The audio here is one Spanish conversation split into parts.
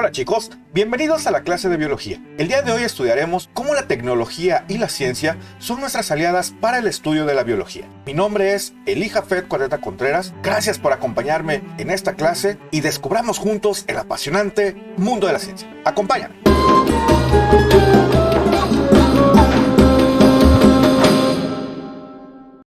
Hola chicos, bienvenidos a la clase de biología. El día de hoy estudiaremos cómo la tecnología y la ciencia son nuestras aliadas para el estudio de la biología. Mi nombre es Elijah Fed Cuareta Contreras, gracias por acompañarme en esta clase y descubramos juntos el apasionante mundo de la ciencia. Acompáñame.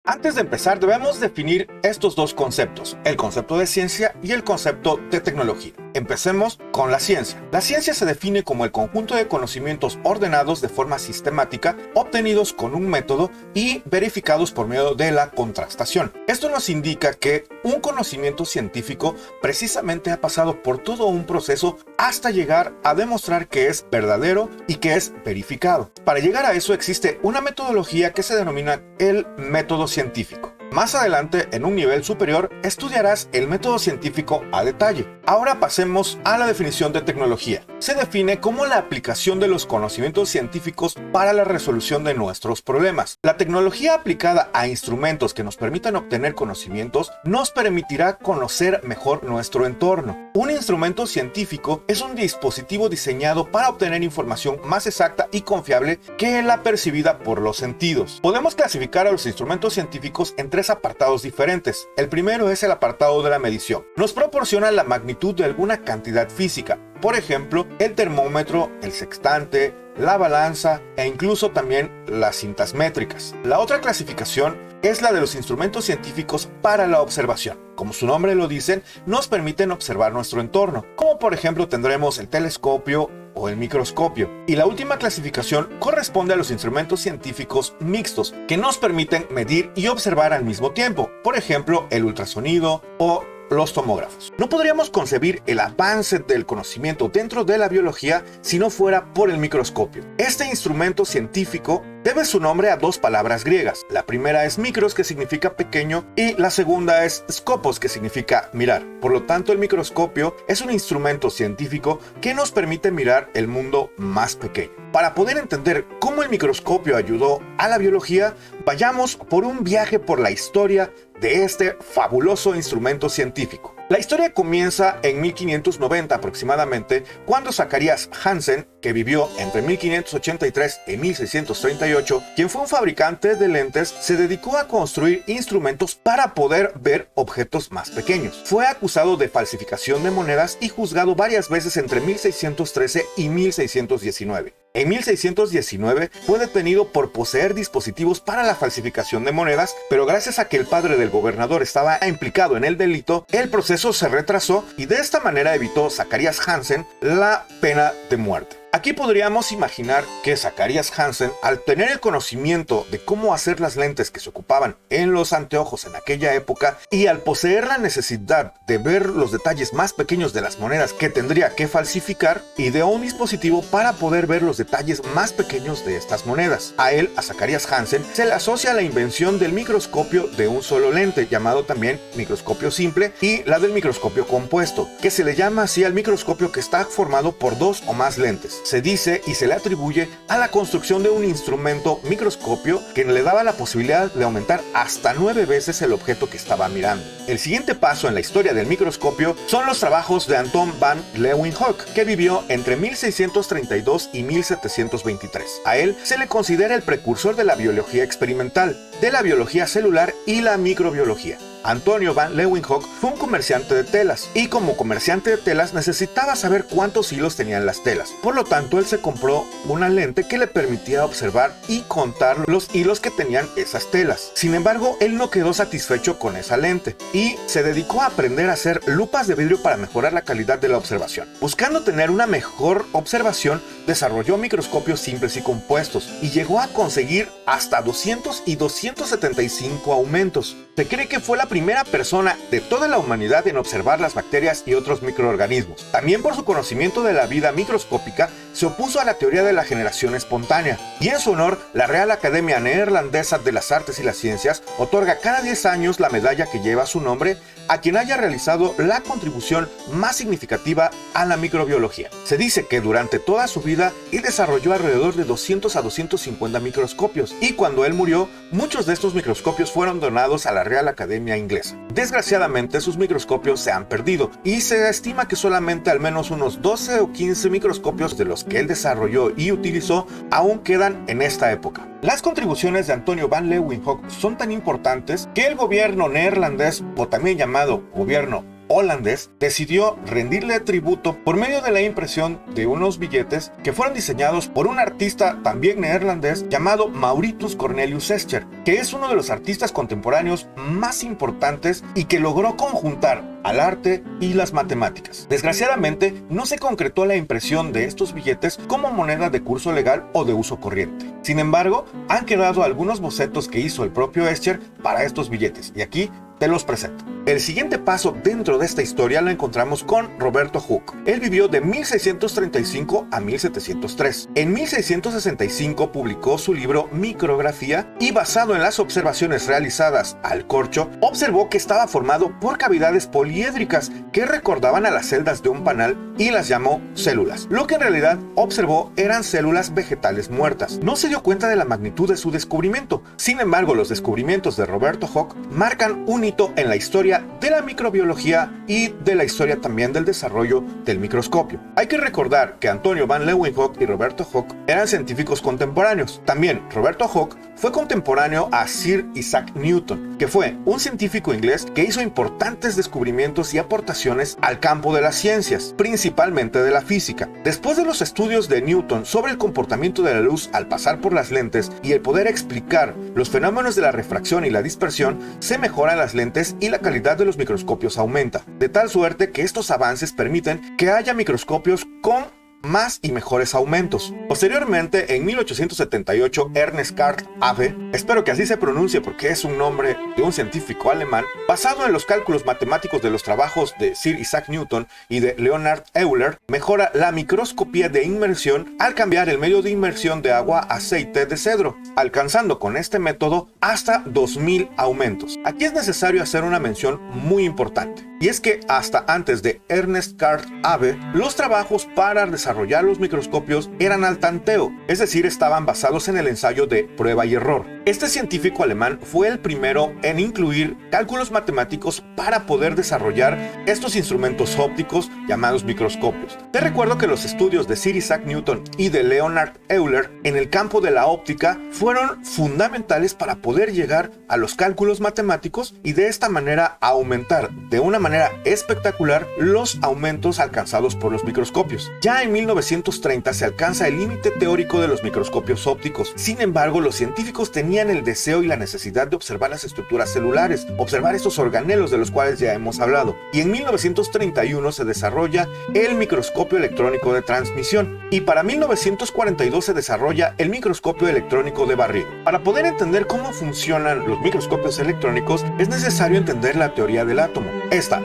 Antes de empezar, debemos definir estos dos conceptos, el concepto de ciencia y el concepto de tecnología. Empecemos con la ciencia. La ciencia se define como el conjunto de conocimientos ordenados de forma sistemática, obtenidos con un método y verificados por medio de la contrastación. Esto nos indica que un conocimiento científico precisamente ha pasado por todo un proceso hasta llegar a demostrar que es verdadero y que es verificado. Para llegar a eso existe una metodología que se denomina el método científico. Más adelante, en un nivel superior, estudiarás el método científico a detalle. Ahora pasemos a la definición de tecnología. Se define como la aplicación de los conocimientos científicos para la resolución de nuestros problemas. La tecnología aplicada a instrumentos que nos permitan obtener conocimientos nos permitirá conocer mejor nuestro entorno. Un instrumento científico es un dispositivo diseñado para obtener información más exacta y confiable que la percibida por los sentidos. Podemos clasificar a los instrumentos científicos en tres apartados diferentes. El primero es el apartado de la medición. Nos proporciona la magnitud de alguna cantidad física. Por ejemplo, el termómetro, el sextante, la balanza e incluso también las cintas métricas. La otra clasificación es la de los instrumentos científicos para la observación. Como su nombre lo dice, nos permiten observar nuestro entorno, como por ejemplo tendremos el telescopio o el microscopio. Y la última clasificación corresponde a los instrumentos científicos mixtos, que nos permiten medir y observar al mismo tiempo, por ejemplo el ultrasonido o los tomógrafos. No podríamos concebir el avance del conocimiento dentro de la biología si no fuera por el microscopio. Este instrumento científico debe su nombre a dos palabras griegas. La primera es micros, que significa pequeño, y la segunda es scopos, que significa mirar. Por lo tanto, el microscopio es un instrumento científico que nos permite mirar el mundo más pequeño. Para poder entender cómo el microscopio ayudó a la biología, vayamos por un viaje por la historia de este fabuloso instrumento científico. La historia comienza en 1590 aproximadamente, cuando Zacharias Hansen, que vivió entre 1583 y 1638, quien fue un fabricante de lentes, se dedicó a construir instrumentos para poder ver objetos más pequeños. Fue acusado de falsificación de monedas y juzgado varias veces entre 1613 y 1619. En 1619 fue detenido por poseer dispositivos para la falsificación de monedas, pero gracias a que el padre del gobernador estaba implicado en el delito, el proceso se retrasó y de esta manera evitó Zacharias Hansen la pena de muerte. Aquí podríamos imaginar que Zacharias Hansen, al tener el conocimiento de cómo hacer las lentes que se ocupaban en los anteojos en aquella época y al poseer la necesidad de ver los detalles más pequeños de las monedas que tendría que falsificar, ideó un dispositivo para poder ver los detalles más pequeños de estas monedas. A él, a Zacharias Hansen, se le asocia la invención del microscopio de un solo lente, llamado también microscopio simple, y la del microscopio compuesto, que se le llama así al microscopio que está formado por dos o más lentes. Se dice y se le atribuye a la construcción de un instrumento microscopio que le daba la posibilidad de aumentar hasta 9 veces el objeto que estaba mirando. El siguiente paso en la historia del microscopio son los trabajos de Anton van Leeuwenhoek, que vivió entre 1632 y 1723. A él se le considera el precursor de la biología experimental, de la biología celular y la microbiología. Antonio van Leeuwenhoek fue un comerciante de telas y como comerciante de telas necesitaba saber cuántos hilos tenían las telas. Por lo tanto, él se compró una lente que le permitía observar y contar los hilos que tenían esas telas. Sin embargo, él no quedó satisfecho con esa lente y se dedicó a aprender a hacer lupas de vidrio para mejorar la calidad de la observación. Buscando tener una mejor observación, desarrolló microscopios simples y compuestos y llegó a conseguir hasta 200 y 275 aumentos. Se cree que fue la primera persona de toda la humanidad en observar las bacterias y otros microorganismos. También por su conocimiento de la vida microscópica, se opuso a la teoría de la generación espontánea, y en su honor, la Real Academia Neerlandesa de las Artes y las Ciencias otorga cada 10 años la medalla que lleva su nombre a quien haya realizado la contribución más significativa a la microbiología. Se dice que durante toda su vida, él desarrolló alrededor de 200 a 250 microscopios, y cuando él murió, muchos de estos microscopios fueron donados a la Real Academia Inglesa. Desgraciadamente, sus microscopios se han perdido y se estima que solamente al menos unos 12 o 15 microscopios de los que él desarrolló y utilizó aún quedan en esta época. Las contribuciones de Antonio van Leeuwenhoek son tan importantes que el gobierno neerlandés, o también llamado gobierno holandés, decidió rendirle tributo por medio de la impresión de unos billetes que fueron diseñados por un artista también neerlandés llamado Mauritius Cornelius Escher, que es uno de los artistas contemporáneos más importantes y que logró conjuntar al arte y las matemáticas. Desgraciadamente, no se concretó la impresión de estos billetes como moneda de curso legal o de uso corriente. Sin embargo, han quedado algunos bocetos que hizo el propio Escher para estos billetes, y aquí te los presento. El siguiente paso dentro de esta historia lo encontramos con Roberto Hooke. Él vivió de 1635 a 1703. En 1665 publicó su libro Micrografía y, basado en las observaciones realizadas al corcho, observó que estaba formado por cavidades poliédricas que recordaban a las celdas de un panal y las llamó células. Lo que en realidad observó eran células vegetales muertas. No se dio cuenta de la magnitud de su descubrimiento. Sin embargo, los descubrimientos de Roberto Hooke marcan un hito en la historia de la microbiología y de la historia también del desarrollo del microscopio. Hay que recordar que Antonio van Leeuwenhoek y Roberto Hooke eran científicos contemporáneos. También Roberto Hooke fue contemporáneo a Sir Isaac Newton, que fue un científico inglés que hizo importantes descubrimientos y aportaciones al campo de las ciencias, principalmente de la física. Después de los estudios de Newton sobre el comportamiento de la luz al pasar por las lentes y el poder explicar los fenómenos de la refracción y la dispersión, se mejoran las lentes y la calidad de los microscopios aumenta, de tal suerte que estos avances permiten que haya microscopios con más y mejores aumentos. Posteriormente, en 1878, Ernest Karl Abbe, espero que así se pronuncie porque es un nombre de un científico alemán, basado en los cálculos matemáticos de los trabajos de Sir Isaac Newton y de Leonhard Euler, mejora la microscopía de inmersión al cambiar el medio de inmersión de agua a aceite de cedro, alcanzando con este método hasta 2000 aumentos. Aquí es necesario hacer una mención muy importante, y es que hasta antes de Ernest Karl Abbe, los trabajos para desarrollar los microscopios eran al tanteo, es decir, estaban basados en el ensayo de prueba y error. Este científico alemán fue el primero en incluir cálculos matemáticos para poder desarrollar estos instrumentos ópticos llamados microscopios. Te recuerdo que los estudios de Sir Isaac Newton y de Leonhard Euler en el campo de la óptica fueron fundamentales para poder llegar a los cálculos matemáticos y de esta manera aumentar de una manera espectacular los aumentos alcanzados por los microscopios. Ya en 1930 se alcanza el límite teórico de los microscopios ópticos. Sin embargo, los científicos tenían el deseo y la necesidad de observar las estructuras celulares, observar estos organelos de los cuales ya hemos hablado. Y en 1931 se desarrolla el microscopio electrónico de transmisión. Y para 1942 se desarrolla el microscopio electrónico de barrido. Para poder entender cómo funcionan los microscopios electrónicos, es necesario entender la teoría del átomo.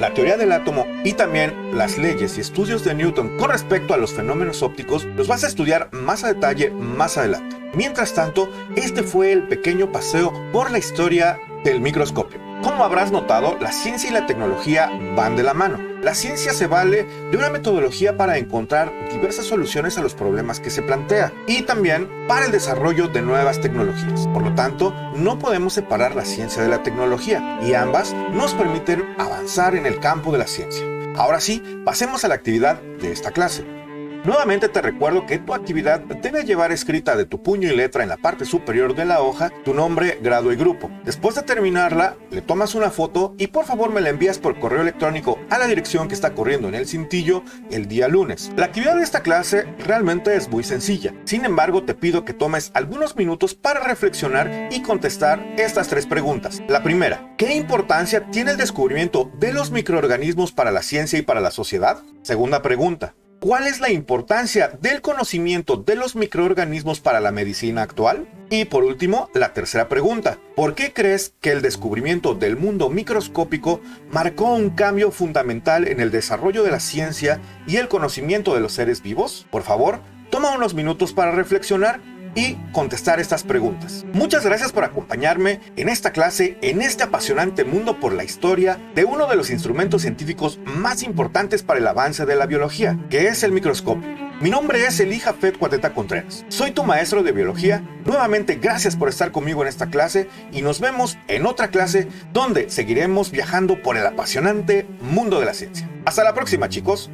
La teoría del átomo y también las leyes y estudios de Newton con respecto a los fenómenos ópticos los vas a estudiar más a detalle más adelante. Mientras tanto, este fue el pequeño paseo por la historia del microscopio. Como habrás notado, la ciencia y la tecnología van de la mano. La ciencia se vale de una metodología para encontrar diversas soluciones a los problemas que se plantea y también para el desarrollo de nuevas tecnologías. Por lo tanto, no podemos separar la ciencia de la tecnología y ambas nos permiten avanzar en el campo de la ciencia. Ahora sí, pasemos a la actividad de esta clase. Nuevamente te recuerdo que tu actividad debe llevar escrita de tu puño y letra en la parte superior de la hoja tu nombre, grado y grupo. Después de terminarla, le tomas una foto y por favor me la envías por correo electrónico a la dirección que está corriendo en el cintillo el día lunes. La actividad de esta clase realmente es muy sencilla. Sin embargo, te pido que tomes algunos minutos para reflexionar y contestar estas tres preguntas. La primera, ¿qué importancia tiene el descubrimiento de los microorganismos para la ciencia y para la sociedad? Segunda pregunta, ¿cuál es la importancia del conocimiento de los microorganismos para la medicina actual? Y por último, la tercera pregunta. ¿Por qué crees que el descubrimiento del mundo microscópico marcó un cambio fundamental en el desarrollo de la ciencia y el conocimiento de los seres vivos? Por favor, toma unos minutos para reflexionar y contestar estas preguntas. Muchas gracias por acompañarme en esta clase, en este apasionante mundo por la historia de uno de los instrumentos científicos más importantes para el avance de la biología, que es el microscopio. Mi nombre es Elija Fed Cuateta Contreras. Soy tu maestro de biología. Nuevamente, gracias por estar conmigo en esta clase y nos vemos en otra clase donde seguiremos viajando por el apasionante mundo de la ciencia. Hasta la próxima, chicos.